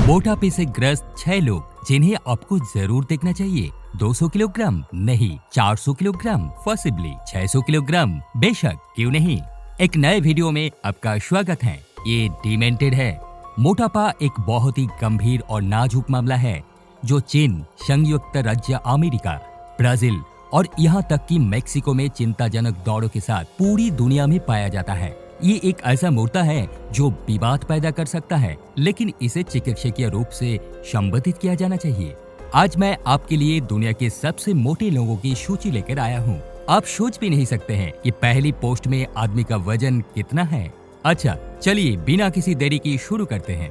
मोटापे से ग्रस्त 6 लोग जिन्हें आपको जरूर देखना चाहिए। 200 किलोग्राम नहीं, 400 किलोग्राम, पॉसिबली 600 किलोग्राम, बेशक क्यों नहीं। एक नए वीडियो में आपका स्वागत है। ये डिमेंटेड है। मोटापा एक बहुत ही गंभीर और नाजुक मामला है जो चीन, संयुक्त राज्य अमेरिका, ब्राजील और यहाँ तक कि मेक्सिको में चिंताजनक दौड़ों के साथ पूरी दुनिया में पाया जाता है। ये एक ऐसा मुद्दा है जो विवाद पैदा कर सकता है, लेकिन इसे चिकित्सकीय रूप से संबोधित किया जाना चाहिए। आज मैं आपके लिए दुनिया के सबसे मोटे लोगों की सूची लेकर आया हूँ। आप सोच भी नहीं सकते हैं कि पहली पोस्ट में आदमी का वजन कितना है। अच्छा, चलिए बिना किसी देरी की शुरू करते हैं।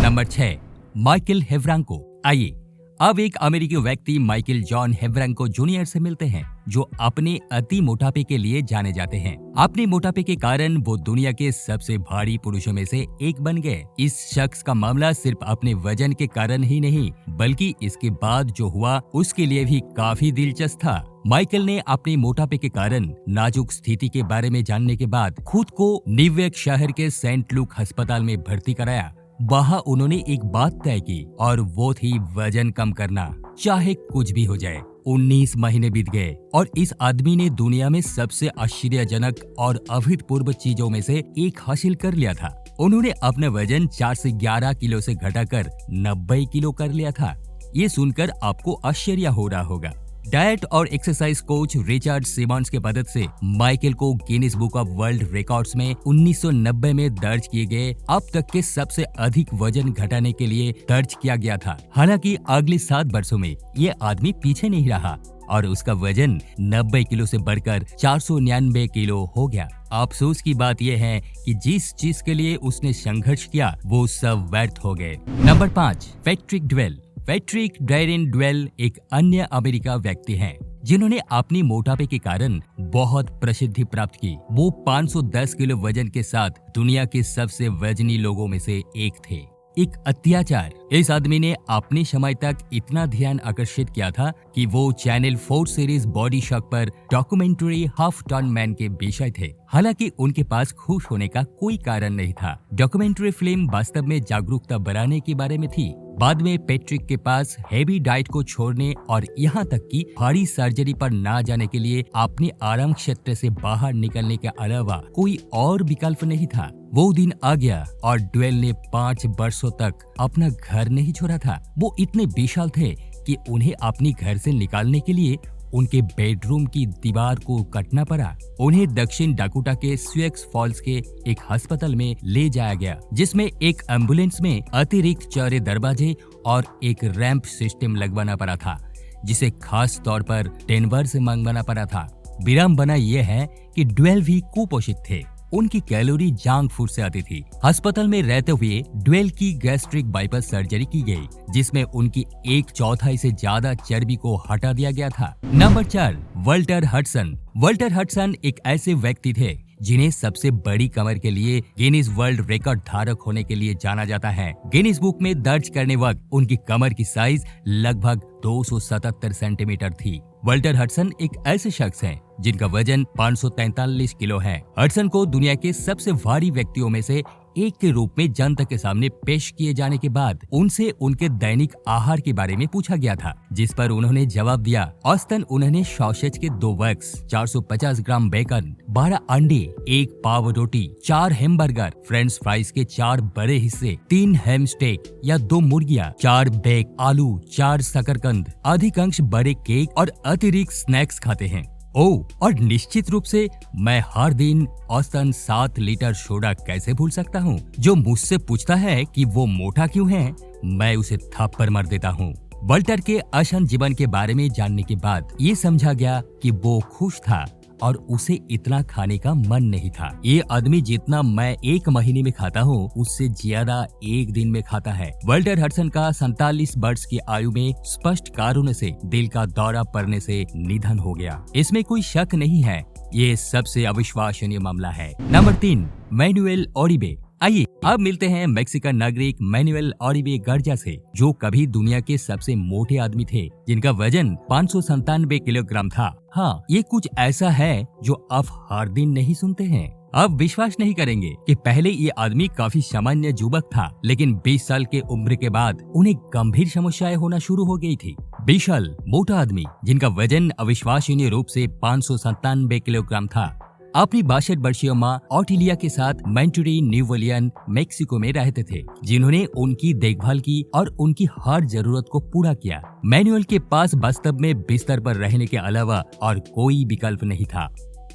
Number 6, Michael Hebranko. आइए अब एक अमेरिकी व्यक्ति माइकल जॉन हेवरांको जूनियर से मिलते हैं, जो अपने अति मोटापे के लिए जाने जाते हैं। अपने मोटापे के कारण वो दुनिया के सबसे भारी पुरुषों में से एक बन गए। इस शख्स का मामला सिर्फ अपने वजन के कारण ही नहीं, बल्कि इसके बाद जो हुआ उसके लिए भी काफी दिलचस्प था। माइकल ने अपने मोटापे के कारण नाजुक स्थिति के बारे में जानने के बाद खुद को न्यूयॉर्क शहर के सेंट लूक अस्पताल में भर्ती कराया। वहाँ उन्होंने एक बात तय की और वो थी वजन कम करना, चाहे कुछ भी हो जाए। 19 महीने बीत गए और इस आदमी ने दुनिया में सबसे आश्चर्यजनक और अभूतपूर्व चीजों में से एक हासिल कर लिया था। उन्होंने अपना वजन 4 से 11 किलो से घटाकर 90 किलो कर लिया था। ये सुनकर आपको आश्चर्य हो रहा होगा। डाइट और एक्सरसाइज कोच रिचर्ड सिमंस के मदद से माइकल को Guinness book of world records में 1990 में दर्ज किए गए अब तक के सबसे अधिक वजन घटाने के लिए दर्ज किया गया था। हालांकि अगले 7 वर्षों में ये आदमी पीछे नहीं रहा और उसका वजन 90 किलो से बढ़कर 499 किलो हो गया। अफसोस की बात यह है कि जिस चीज के लिए उसने संघर्ष किया वो सब व्यर्थ हो गए। Number 5, Patrick Dwell. Patrick Darren Dwell एक अन्य अमेरिका व्यक्ति हैं जिन्होंने अपनी मोटापे के कारण बहुत प्रसिद्धि प्राप्त की। वो 510 किलो वजन के साथ दुनिया के सबसे वजनी लोगों में से एक थे। एक अत्याचार। इस आदमी ने अपने समय तक इतना ध्यान आकर्षित किया था कि वो चैनल 4 सीरीज बॉडी शॉक पर डॉक्यूमेंट्री हाफ टन मैन के विषय थे। हालांकि उनके पास खुश होने का कोई कारण नहीं था। डॉक्यूमेंट्री फिल्म वास्तव में जागरूकता बढ़ाने के बारे में थी। बाद में पैट्रिक के पास हेवी डाइट को छोड़ने और यहाँ तक कि भारी सर्जरी पर ना जाने के लिए अपने आराम क्षेत्र से बाहर निकलने के अलावा कोई और विकल्प नहीं था। वो दिन आ गया और ड्वेल ने 5 वर्षों तक अपना घर नहीं छोड़ा था। वो इतने विशाल थे कि उन्हें अपने घर से निकालने के लिए उनके बेडरूम की दीवार को काटना पड़ा। उन्हें दक्षिण डाकोटा के स्वेक्स फॉल्स के एक अस्पताल में ले जाया गया, जिसमें एक एम्बुलेंस में अतिरिक्त चौड़े दरवाजे और एक रैंप सिस्टम लगवाना पड़ा था, जिसे खास तौर पर डेनवर से मंगवाना पड़ा था। विडंबना यह है कि ड्वेल भी कुपोषित थे। उनकी कैलोरी जंक फूड से आती थी। अस्पताल में रहते हुए ड्वेल की गैस्ट्रिक बाईपास सर्जरी की गई, जिसमें उनकी 1/4 से ज्यादा चर्बी को हटा दिया गया था। Number 4, Walter Hudson. Walter Hudson एक ऐसे व्यक्ति थे जिन्हें सबसे बड़ी कमर के लिए गिनीज वर्ल्ड रिकॉर्ड धारक होने के लिए जाना जाता है। गिनीज बुक में दर्ज करने वक्त उनकी कमर की साइज लगभग 277 सेंटीमीटर थी। वॉल्टर हडसन एक ऐसे शख्स हैं जिनका वजन 543 किलो है। हडसन को दुनिया के सबसे भारी व्यक्तियों में से एक के रूप में जनता के सामने पेश किए जाने के बाद उनसे उनके दैनिक आहार के बारे में पूछा गया था, जिस पर उन्होंने जवाब दिया। औसतन उन्होंने सॉसेज के 2 वक्स, 450 ग्राम बेकन, 12 अंडे, 1 पाव रोटी, 4 हैमबर्गर, फ्रेंच फ्राइज के 4 बड़े हिस्से, 3 हैम स्टेक या 2 मुर्गियां, 4 बेक आलू, 4 शकरकंद, अधिकांश बड़े केक और अतिरिक्त स्नैक्स खाते हैं। और निश्चित रूप से मैं हर दिन औसतन 7 लीटर सोडा कैसे भूल सकता हूँ। जो मुझसे पूछता है कि वो मोटा क्यों है, मैं उसे थप्पड़ मार देता हूँ। वॉल्टर के अशांत जीवन के बारे में जानने के बाद ये समझा गया कि वो खुश था और उसे इतना खाने का मन नहीं था। ये आदमी जितना मैं 1 महीने में खाता हूँ, उससे ज्यादा 1 दिन में खाता है। वॉल्टर हडसन का 47 वर्ष की आयु में स्पष्ट कारणों से दिल का दौरा पड़ने से निधन हो गया। इसमें कोई शक नहीं है, ये सबसे अविश्वसनीय मामला है। Number 3, Manuel Uribe. आइए अब मिलते हैं मेक्सिकन नागरिक मैनुएल ओरिबे गार्जा से, जो कभी दुनिया के सबसे मोटे आदमी थे, जिनका वजन 597 किलोग्राम था। हाँ, ये कुछ ऐसा है जो आप हर दिन नहीं सुनते हैं। आप विश्वास नहीं करेंगे कि पहले ये आदमी काफी सामान्य युवक था, लेकिन 20 साल के उम्र के बाद उन्हें गंभीर समस्याएं होना शुरू हो गई थी। विशाल मोटा आदमी जिनका वजन अविश्वसनीय रूप से 597 किलोग्राम था, अपनी 62 वर्षीय माँ ऑटिलिया के साथ मेंटरी न्यूवलियन मेक्सिको में रहते थे, जिन्होंने उनकी देखभाल की और उनकी हर जरूरत को पूरा किया। मैनुअल के पास वास्तव में बिस्तर पर रहने के अलावा और कोई विकल्प नहीं था।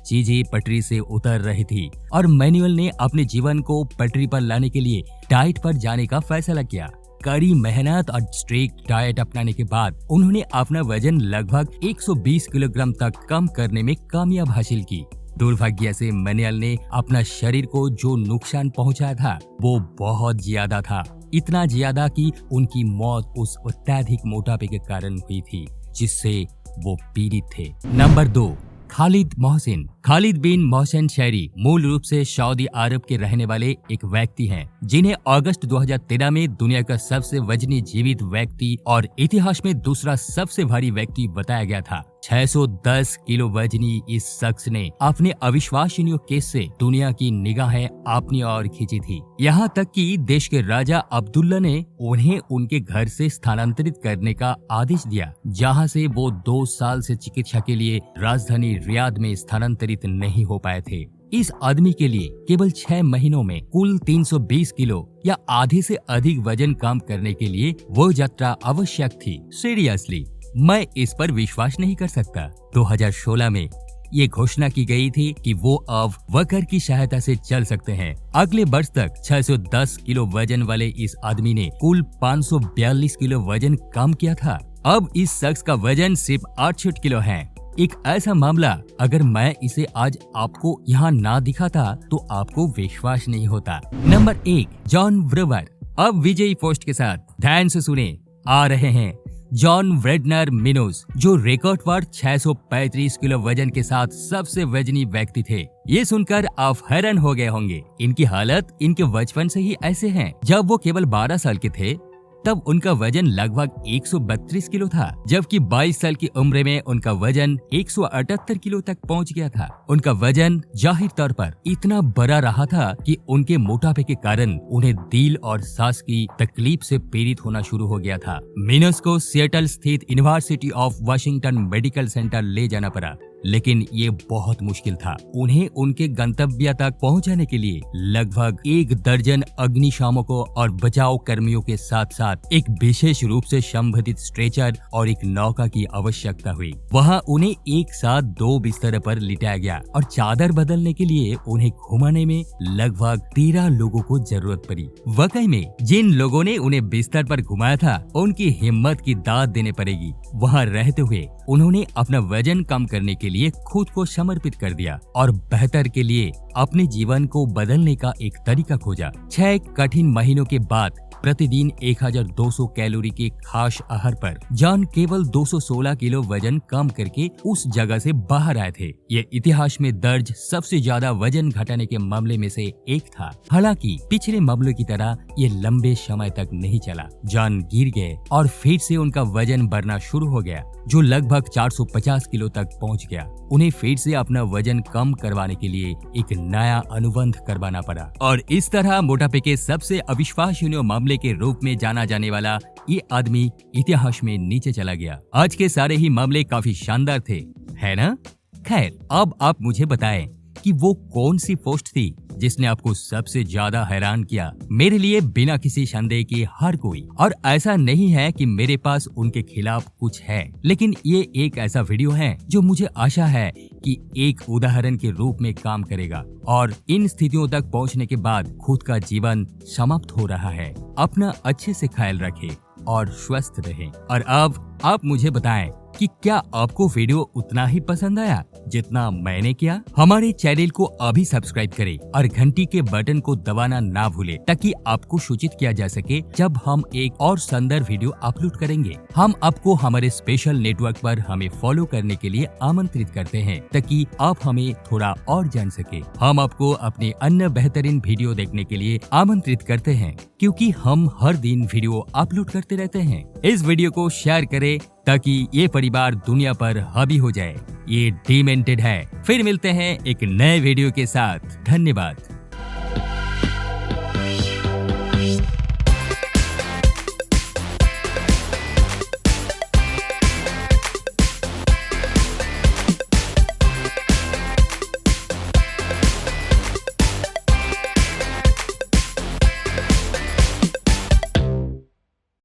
चीजें पटरी से उतर रही थी और मैनुअल ने अपने जीवन को पटरी पर लाने के लिए डाइट पर जाने का फैसला किया। कड़ी मेहनत और स्ट्रिक्ट डाइट अपनाने के बाद उन्होंने अपना वजन लगभग 120 किलोग्राम तक कम करने में कामयाब हासिल की। दुर्भाग्य से मैनुअल ने अपना शरीर को जो नुकसान पहुंचाया था वो बहुत ज्यादा था, इतना ज्यादा कि उनकी मौत उस अत्यधिक मोटापे के कारण हुई थी जिससे वो पीड़ित थे। नंबर 2, खालिद मोहसिन। खालिद बिन मोहसिन शहरी मूल रूप से सऊदी अरब के रहने वाले एक व्यक्ति हैं, जिन्हें अगस्त 2013 में दुनिया का सबसे वजनी जीवित व्यक्ति और इतिहास में दूसरा सबसे भारी व्यक्ति बताया गया था। 610 किलो वजनी इस शख्स ने अपने अविश्वसनीय केस से दुनिया की निगाहें अपनी ओर खींची थी। यहाँ तक कि देश के राजा अब्दुल्ला ने उन्हें उनके घर से स्थानांतरित करने का आदेश दिया, जहाँ से वो 2 साल से चिकित्सा के लिए राजधानी रियाद में स्थानांतरित नहीं हो पाए थे। इस आदमी के लिए केवल 6 महीनों में कुल 320 किलो या आधे से अधिक वजन कम करने के लिए वो यात्रा आवश्यक थी। सीरियसली मैं इस पर विश्वास नहीं कर सकता। 2016 में ये घोषणा की गई थी कि वो अब वॉकर की सहायता से चल सकते हैं। अगले वर्ष तक 610 किलो वजन वाले इस आदमी ने कुल 542 किलो वजन कम किया था। अब इस शख्स का वजन सिर्फ 68 किलो है। एक ऐसा मामला अगर मैं इसे आज आपको यहाँ ना दिखाता तो आपको विश्वास नहीं होता। Number 1, Jon Brower. अब विजयी पोस्ट के साथ ध्यान से सुने, आ रहे हैं जॉन वेडनर मिनोज, जो रिकॉर्ड 635 किलो वजन के साथ सबसे वजनी व्यक्ति थे। ये सुनकर आप हैरान हो गए होंगे। इनकी हालत इनके बचपन से ही ऐसे हैं। जब वो केवल 12 साल के थे तब उनका वजन लगभग 132 किलो था, जबकि 22 साल की उम्र में उनका वजन 178 किलो तक पहुंच गया था। उनका वजन जाहिर तौर पर इतना बड़ा रहा था कि उनके मोटापे के कारण उन्हें दिल और सांस की तकलीफ से पीड़ित होना शुरू हो गया था। मिनोज को सिएटल स्थित university of Washington medical centre ले जाना पड़ा, लेकिन ये बहुत मुश्किल था। उन्हें उनके गंतव्य तक पहुंचाने के लिए लगभग 1 दर्जन अग्निशामकों और बचाव कर्मियों के साथ साथ एक विशेष रूप से संबंधित स्ट्रेचर और एक नौका की आवश्यकता हुई। वहां उन्हें एक साथ 2 बिस्तर पर लिटाया गया और चादर बदलने के लिए उन्हें घुमाने में लगभग 13 लोगों को जरूरत पड़ी। वाकई में जिन लोगों ने उन्हें बिस्तर पर घुमाया था उनकी हिम्मत की दाद देने पड़ेगी। वहां रहते हुए उन्होंने अपना वजन कम करने के लिए खुद को समर्पित कर दिया और बेहतर के लिए अपने जीवन को बदलने का एक तरीका खोजा। 6 कठिन महीनों के बाद प्रतिदिन 1200 कैलोरी के खास आहार पर जॉन केवल 216 किलो वजन कम करके उस जगह से बाहर आए थे। ये इतिहास में दर्ज सबसे ज्यादा वजन घटाने के मामले में से एक था। हालांकि पिछले मामलों की तरह ये लंबे समय तक नहीं चला। जॉन गिर गए और फिर से उनका वजन बढ़ना शुरू हो गया, जो लगभग 450 किलो तक पहुंच गया। उन्हें फिर से अपना वजन कम करवाने के लिए एक नया अनुबंध करवाना पड़ा और इस तरह मोटापे के सबसे अविश्वसनीय मामले के रूप में जाना जाने वाला ये आदमी इतिहास में नीचे चला गया। आज के सारे ही मामले काफी शानदार थे, है ना? खैर, अब आप मुझे बताएं कि वो कौन सी पोस्ट थी जिसने आपको सबसे ज्यादा हैरान किया। मेरे लिए बिना किसी संदेह के हर कोई, और ऐसा नहीं है कि मेरे पास उनके खिलाफ कुछ है, लेकिन ये एक ऐसा वीडियो है जो मुझे आशा है कि एक उदाहरण के रूप में काम करेगा और इन स्थितियों तक पहुंचने के बाद खुद का जीवन समाप्त हो रहा है। अपना अच्छे से ख्याल रखें और स्वस्थ रहें। और अब आप मुझे बताएं कि क्या आपको वीडियो उतना ही पसंद आया जितना मैंने किया? हमारे चैनल को अभी सब्सक्राइब करें और घंटी के बटन को दबाना ना भूलें ताकि आपको सूचित किया जा सके जब हम एक और शानदार वीडियो अपलोड करेंगे। हम आपको हमारे स्पेशल नेटवर्क पर हमें फॉलो करने के लिए आमंत्रित करते हैं ताकि आप हमें थोड़ा और जान सके। हम आपको अपने अन्य बेहतरीन वीडियो देखने के लिए आमंत्रित करते हैं क्योंकि हम हर दिन वीडियो अपलोड करते रहते हैं। इस वीडियो को शेयर करें ताकि ये परिवार दुनिया पर हावी हो जाए। ये डिमेंटेड है। फिर मिलते हैं एक नए वीडियो के साथ। धन्यवाद।